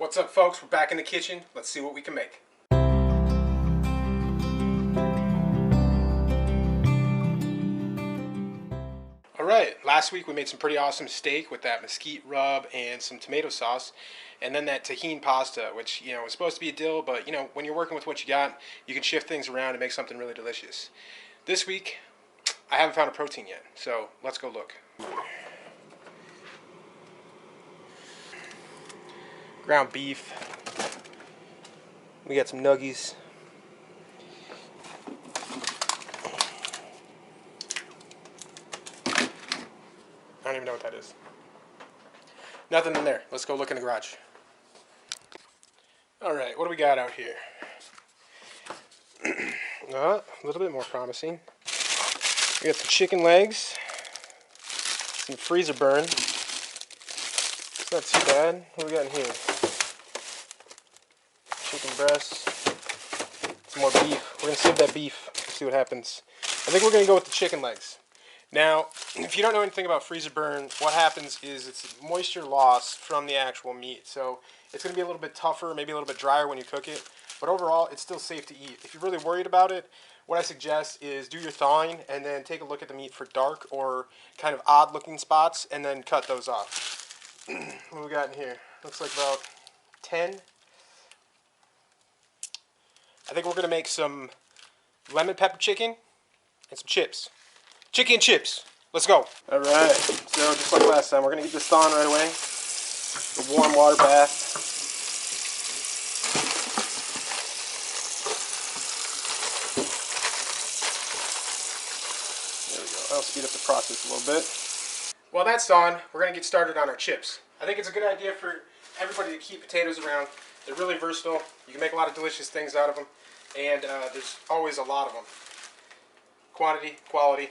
What's up, folks? We're back in the kitchen. Let's see what we can make. Alright, last week we made some pretty awesome steak with that mesquite rub and some tomato sauce. And then that tahini pasta, which, is supposed to be a dill, but, when you're working with what you got, you can shift things around and make something really delicious. This week, I haven't found a protein yet, so let's go look. Ground beef. We got some nuggies. I don't even know what that is. Nothing in there. Let's go look in the garage. Alright, what do we got out here? A little bit more promising. We got the chicken legs. Some freezer burn. It's not too bad. What do we got in here? Chicken breasts. Some more beef. We're going to save that beef. See what happens. I think we're going to go with the chicken legs. Now, if you don't know anything about freezer burn, what happens is it's moisture loss from the actual meat. So it's going to be a little bit tougher, maybe a little bit drier when you cook it. But overall, it's still safe to eat. If you're really worried about it, what I suggest is do your thawing and then take a look at the meat for dark or kind of odd looking spots and then cut those off. What do we got in here? Looks like about 10. I think we're going to make some lemon pepper chicken and some chips. Chicken chips. Let's go. Alright, so just like last time, we're going to get this thawing right away. A warm water bath. There we go. That'll speed up the process a little bit. While that's thawing, we're going to get started on our chips. I think it's a good idea for everybody to keep potatoes around. They're really versatile. You can make a lot of delicious things out of them. And there's always a lot of them. Quantity, quality,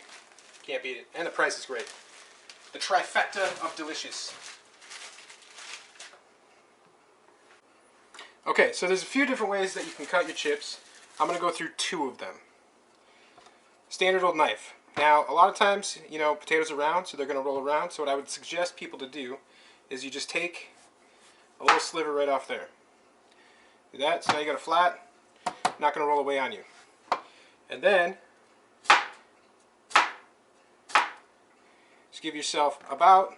can't beat it. And the price is great. The trifecta of delicious. Okay, so there's a few different ways that you can cut your chips. I'm going to go through 2 of them. Standard old knife. Now, a lot of times, potatoes are round, so they're going to roll around. So what I would suggest people to do is you just take a little sliver right off there. Do that, so now you got a flat, not going to roll away on you. And then just give yourself about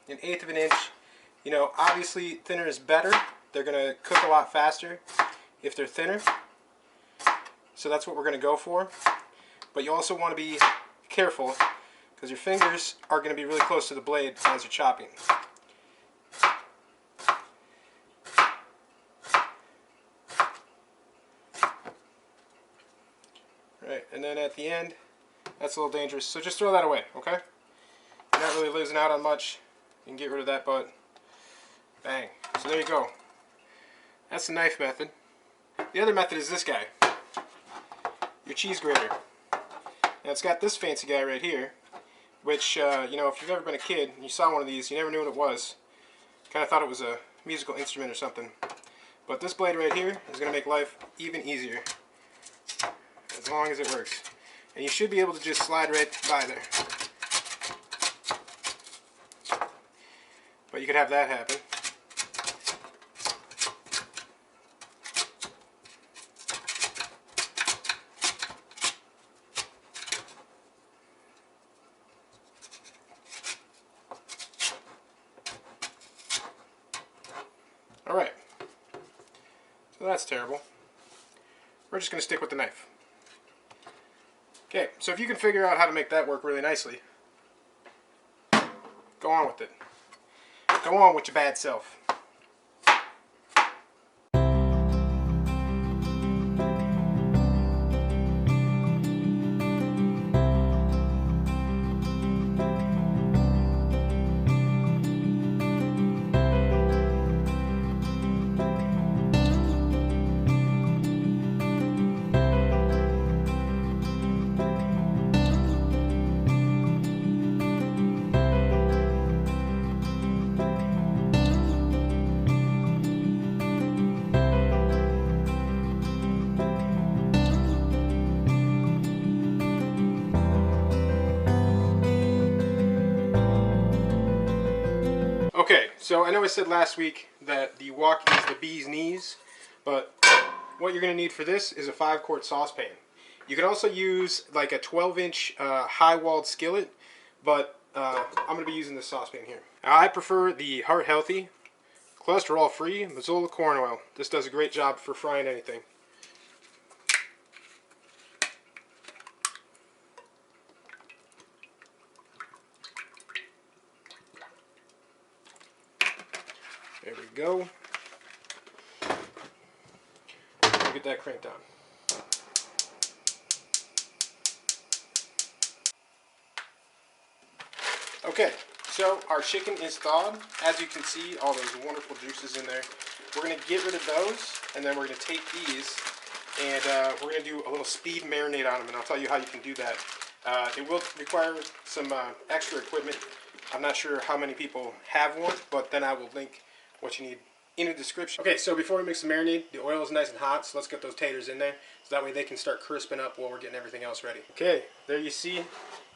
1/8 of an inch. Obviously thinner is better. They're going to cook a lot faster if they're thinner. So that's what we're going to go for. But you also want to be careful because your fingers are going to be really close to the blade as you're chopping. Alright, and then at the end, that's a little dangerous. So just throw that away, okay? You're not really losing out on much. You can get rid of that, but bang. So there you go. That's the knife method. The other method is this guy. Your cheese grater. Now it's got this fancy guy right here, which, if you've ever been a kid and you saw one of these, you never knew what it was. Kind of thought it was a musical instrument or something. But this blade right here is going to make life even easier. As long as it works. And you should be able to just slide right by there. But you could have that happen. Alright. So that's terrible. We're just going to stick with the knife. Okay, so if you can figure out how to make that work really nicely, go on with it. Go on with your bad self. Okay, so I know I said last week that the wok is the bee's knees, but what you're going to need for this is a 5-quart saucepan. You can also use like a 12-inch high-walled skillet, but I'm going to be using this saucepan here. I prefer the Heart Healthy, cholesterol-free Mazola corn oil. This does a great job for frying anything. There we go. We'll get that cranked on. Okay, so our chicken is thawed. As you can see, all those wonderful juices in there. We're going to get rid of those, and then we're going to take these, and we're going to do a little speed marinade on them, and I'll tell you how you can do that. It will require some extra equipment. I'm not sure how many people have one, but then I will link what you need in the description. Okay, so before we mix the marinade, the oil is nice and hot, so let's get those taters in there, so that way they can start crisping up while we're getting everything else ready. Okay, there you see.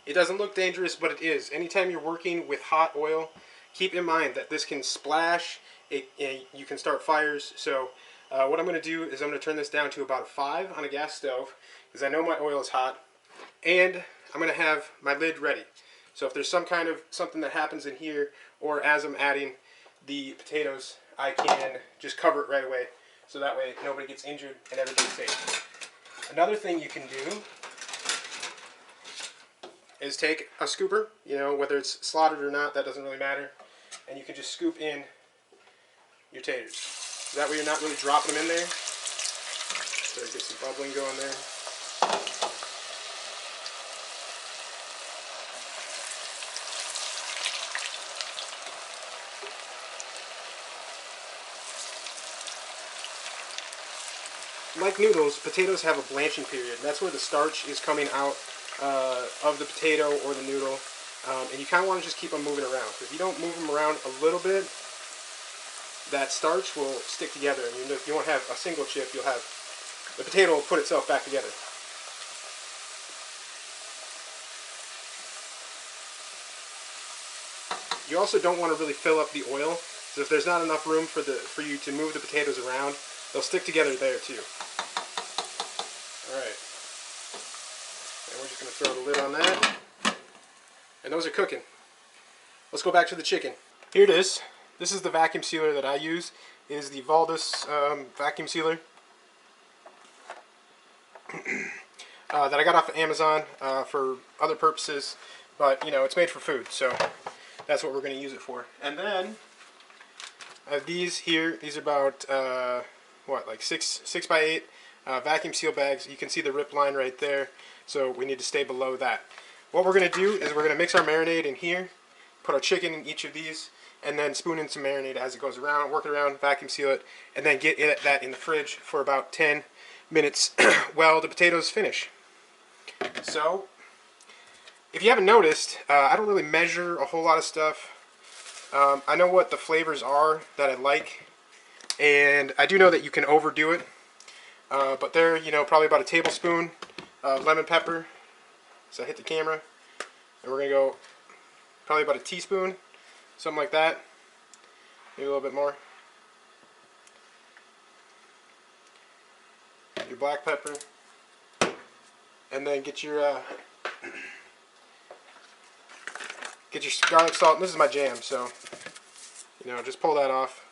It doesn't look dangerous, but it is. Anytime you're working with hot oil, keep in mind that this can splash, you can start fires. So what I'm going to do is I'm going to turn this down to about a 5 on a gas stove, because I know my oil is hot, and I'm going to have my lid ready. So if there's some kind of something that happens in here, or as I'm adding the potatoes, I can just cover it right away, so that way nobody gets injured and everything's safe. Another thing you can do is take a scooper, you know, whether it's slotted or not, that doesn't really matter, and you can just scoop in your taters. So that way you're not really dropping them in there. So get some bubbling going there. Like noodles, potatoes have a blanching period. That's where the starch is coming out of the potato or the noodle, and you kind of want to just keep them moving around. If you don't move them around a little bit, that starch will stick together, and you won't have a single chip. You'll have the potato will put itself back together. You also don't want to really fill up the oil, so if there's not enough room for you to move the potatoes around, they'll stick together there too. Alright. And we're just going to throw the lid on that. And those are cooking. Let's go back to the chicken. Here it is. This is the vacuum sealer that I use. It is the Valdus vacuum sealer that I got off of Amazon for other purposes. But, you know, it's made for food, so that's what we're going to use it for. And then I have these here. These are about what, like 6 by 8 vacuum seal bags. You can see the rip line right there, so we need to stay below that. What we're going to do is we're going to mix our marinade in here, put our chicken in each of these, and then spoon in some marinade as it goes around, work it around, vacuum seal it, and then get that in the fridge for about 10 minutes while the potatoes finish. So, if you haven't noticed, I don't really measure a whole lot of stuff. I know what the flavors are that I like, and I do know that you can overdo it, but they're, you know, probably about a tablespoon of lemon pepper. So I hit the camera, and we're going to go probably about a teaspoon, something like that, maybe a little bit more. Your black pepper, and then get your garlic salt. And this is my jam, so, you know, just pull that off.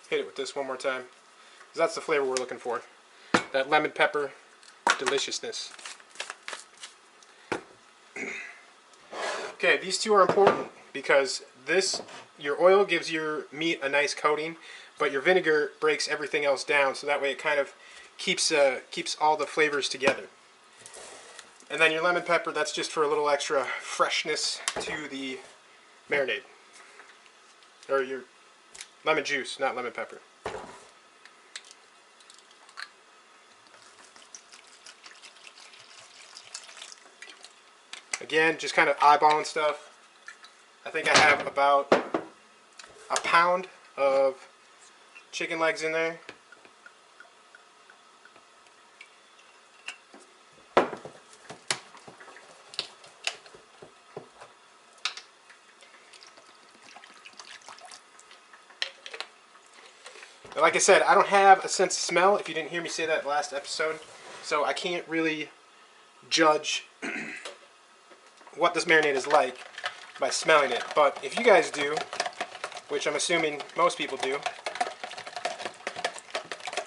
Hit it with this one more time, because that's the flavor we're looking for. That lemon pepper deliciousness. Okay, these two are important because your oil gives your meat a nice coating, but your vinegar breaks everything else down, so that way it kind of keeps all the flavors together. And then your lemon pepper, that's just for a little extra freshness to the marinade. Or your lemon juice, not lemon pepper. Again, just kind of eyeballing stuff. I think I have about a pound of chicken legs in there. Like I said, I don't have a sense of smell, if you didn't hear me say that last episode, so I can't really judge what this marinade is like by smelling it. But if you guys do, which I'm assuming most people do,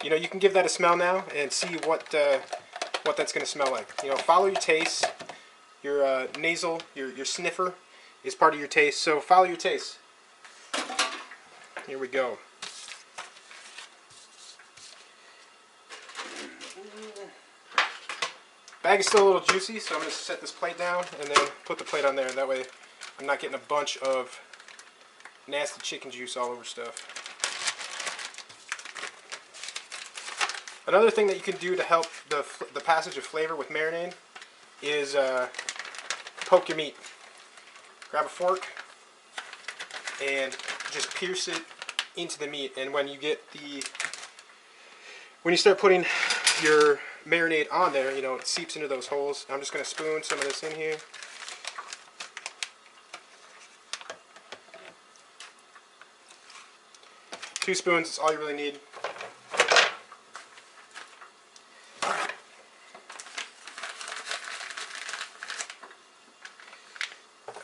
you know, you can give that a smell now and see what that's going to smell like. You know, follow your taste. Your nasal, your sniffer is part of your taste, so follow your taste. Here we go. Bag is still a little juicy, so I'm going to set this plate down and then put the plate on there. That way I'm not getting a bunch of nasty chicken juice all over stuff. Another thing that you can do to help the passage of flavor with marinade is poke your meat. Grab a fork and just pierce it into the meat, and when you start putting your marinade on there, you know, it seeps into those holes. I'm just going to spoon some of this in here. Two spoons is all you really need.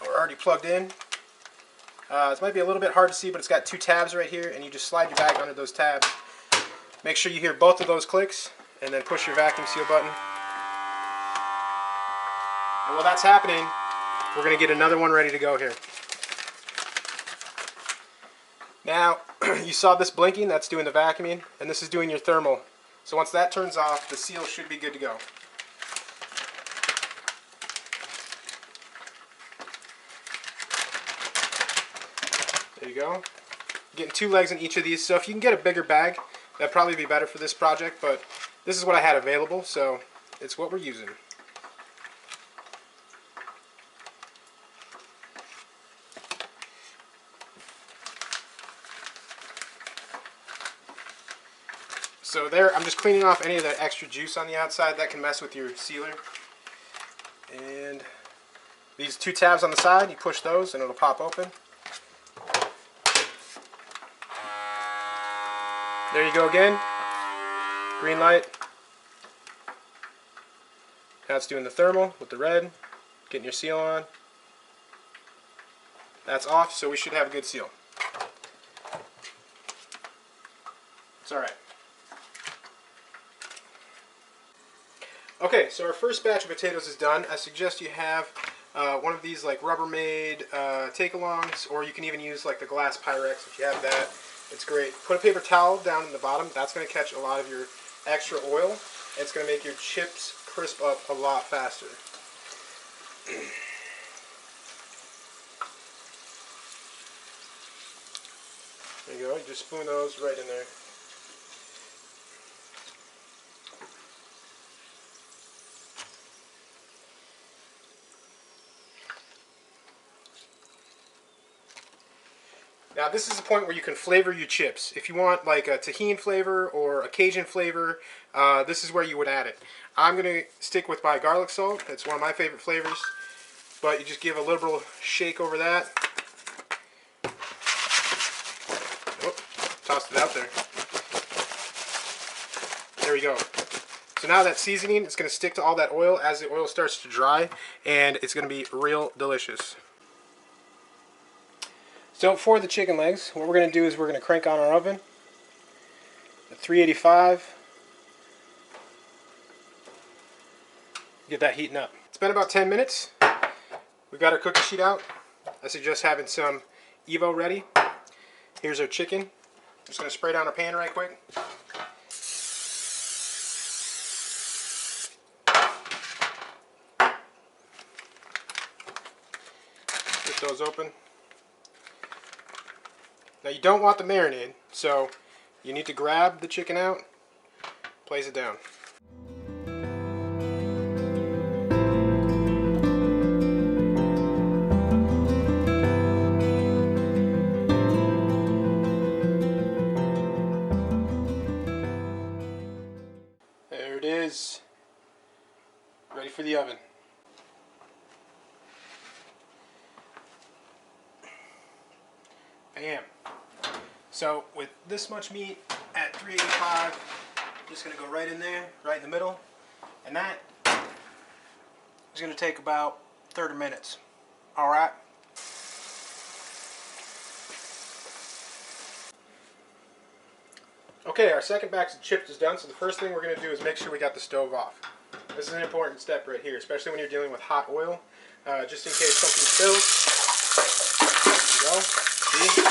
We're already plugged in. This might be a little bit hard to see, but it's got two tabs right here, and you just slide your bag under those tabs. Make sure you hear both of those clicks, and then push your vacuum seal button. And while that's happening, we're going to get another one ready to go here. Now, you saw this blinking, that's doing the vacuuming, and this is doing your thermal. So once that turns off, the seal should be good to go. There you go. Getting 2 legs in each of these, so if you can get a bigger bag, that'd probably be better for this project, but this is what I had available, so it's what we're using. So there, I'm just cleaning off any of that extra juice on the outside that can mess with your sealer. And these 2 tabs on the side, you push those and it'll pop open. There you go again. Green light. Now it's doing the thermal with the red. Getting your seal on. That's off, so we should have a good seal. It's alright. Okay, so our first batch of potatoes is done. I suggest you have one of these like Rubbermaid take-alongs, or you can even use like the glass Pyrex if you have that. It's great. Put a paper towel down in the bottom. That's going to catch a lot of your extra oil. It's going to make your chips crisp up a lot faster. There you go. You just spoon those right in there. Now this is the point where you can flavor your chips. If you want like a tahini flavor or a Cajun flavor, this is where you would add it. I'm going to stick with my garlic salt. It's one of my favorite flavors. But you just give a liberal shake over that. Oh, tossed it out there. There we go. So now that seasoning is going to stick to all that oil as the oil starts to dry, and it's going to be real delicious. So for the chicken legs, what we're going to do is we're going to crank on our oven at 385. Get that heating up. It's been about 10 minutes. We've got our cookie sheet out. I suggest having some Evo ready. Here's our chicken. Just going to spray down our pan right quick. Get those open. Now you don't want the marinade, so you need to grab the chicken out, place it down. There it is, ready for the oven. Bam. So with this much meat 385. Just going to go right in there, right in the middle. And that is going to take about 30 minutes. Alright? Okay, our second batch of chips is done, so the first thing we're going to do is make sure we got the stove off. This is an important step right here, especially when you're dealing with hot oil, just in case something spills. There you go. See?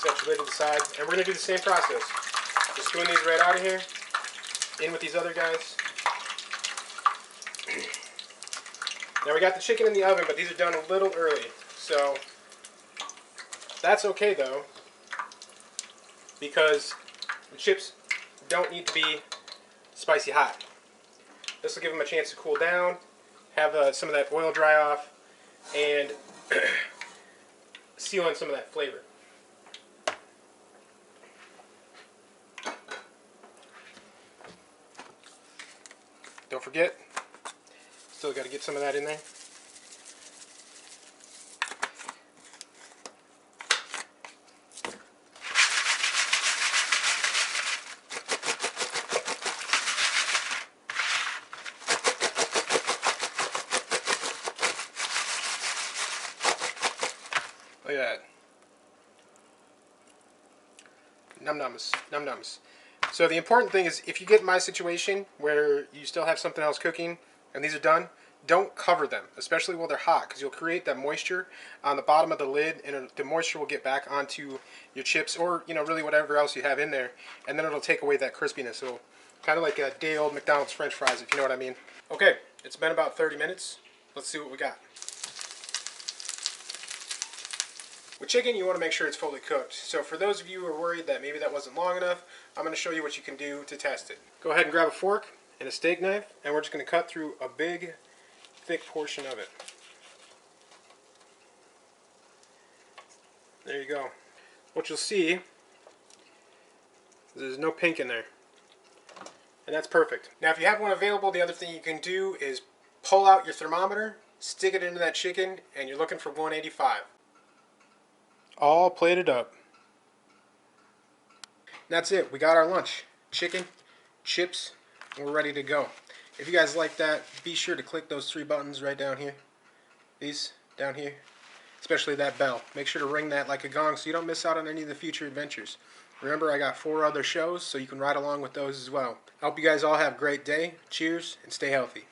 Set your lid to the side, and we're going to do the same process. Just spoon these right out of here, in with these other guys. Now we got the chicken in the oven, but these are done a little early, so that's okay though, because the chips don't need to be spicy hot. This will give them a chance to cool down, have some of that oil dry off, and seal in some of that flavor. Don't forget, still got to get some of that in there. Look at that. Num nums, num nums. So the important thing is, if you get in my situation where you still have something else cooking and these are done, don't cover them, especially while they're hot, because you'll create that moisture on the bottom of the lid, and the moisture will get back onto your chips, or really whatever else you have in there, and then it'll take away that crispiness. So kind of like a day old McDonald's French fries, if you know what I mean. Okay, it's been about 30 minutes. Let's see what we got. With chicken, you want to make sure it's fully cooked. So for those of you who are worried that maybe that wasn't long enough, I'm going to show you what you can do to test it. Go ahead and grab a fork and a steak knife, and we're just going to cut through a big, thick portion of it. There you go. What you'll see is there's no pink in there. And that's perfect. Now if you have one available, the other thing you can do is pull out your thermometer, stick it into that chicken, and you're looking for 185. All plated up. That's it. We got our lunch. Chicken, chips, and we're ready to go. If you guys like that, be sure to click those 3 buttons right down here. These down here. Especially that bell. Make sure to ring that like a gong so you don't miss out on any of the future adventures. Remember, I got 4 other shows, so you can ride along with those as well. I hope you guys all have a great day. Cheers, and stay healthy.